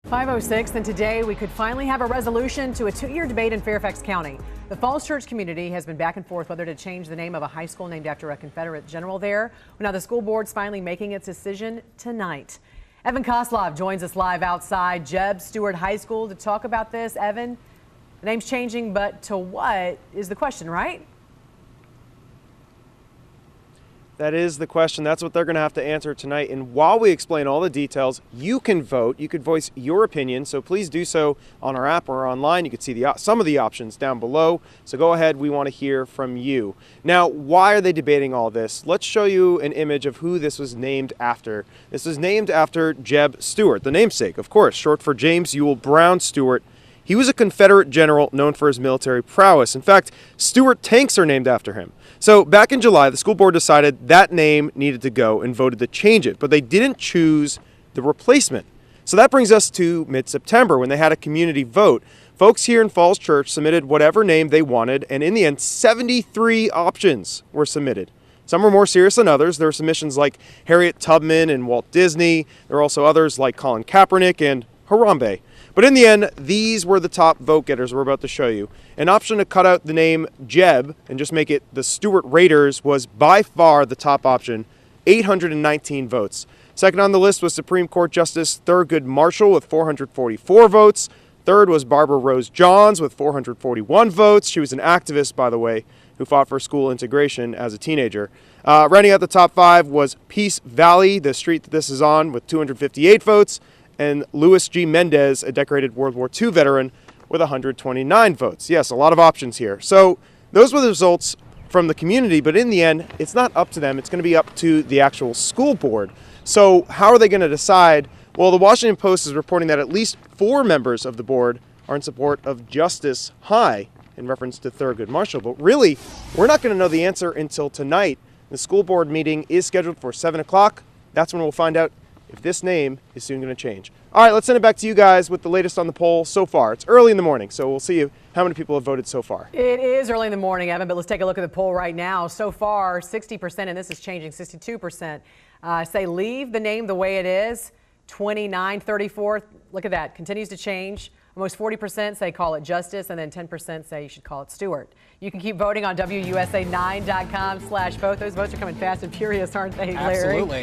5:06, and today we could finally have a resolution to a 2-year debate in Fairfax County. The Falls Church community has been back and forth whether to change the name of a high school named after a Confederate general there. Now the school board's finally making its decision tonight. Evan Koslof joins us live outside J.E.B. Stuart High School to talk about this. Evan, the name's changing, but to what is the question, right? That is the question. That's what they're going to have to answer tonight. And while we explain all the details, you can vote. You could voice your opinion. So please do so on our app or online. You can see some of the options down below. So go ahead. We want to hear from you. Now, why are they debating all this? Let's show you an image of who this was named after. This was named after J.E.B. Stuart, the namesake, of course, short for James Ewell Brown Stuart. He was a Confederate general known for his military prowess. In fact, Stuart tanks are named after him. So back in July, the school board decided that name needed to go and voted to change it, but they didn't choose the replacement. So that brings us to mid-September when they had a community vote. Folks here in Falls Church submitted whatever name they wanted, and in the end, 73 options were submitted. Some were more serious than others. There were submissions like Harriet Tubman and Walt Disney. There were also others like Colin Kaepernick and Harambe. But in the end, these were the top vote getters we're about to show you. An option to cut out the name J.E.B. and just make it the Stuart Raiders was by far the top option, 819 votes. Second on the list was Supreme Court Justice Thurgood Marshall with 444 votes. Third was Barbara Rose Johns with 441 votes. She was an activist, by the way, who fought for school integration as a teenager. Rounding out the top five was Peace Valley, the street that this is on, with 258 votes. And Louis G. Mendez, a decorated World War II veteran, with 129 votes. Yes, a lot of options here. So those were the results from the community, but in the end, it's not up to them. It's going to be up to the actual school board. So how are they going to decide? Well, the Washington Post is reporting that at least 4 members of the board are in support of Justice High, in reference to Thurgood Marshall. But really, we're not going to know the answer until tonight. The school board meeting is scheduled for 7 o'clock. That's when we'll find out if this name is soon going to change. All right, let's send it back to you guys with the latest on the poll so far. It's early in the morning, so we'll see how many people have voted so far. It is early in the morning, Evan, but let's take a look at the poll right now. So far, 60%, and this is changing, 62% say leave the name the way it is. 29, 34, look at that, continues to change. Almost 40% say call it Justice, and then 10% say you should call it Stuart. You can keep voting on WUSA9.com/vote. Those votes are coming fast and furious, aren't they, Larry? Absolutely.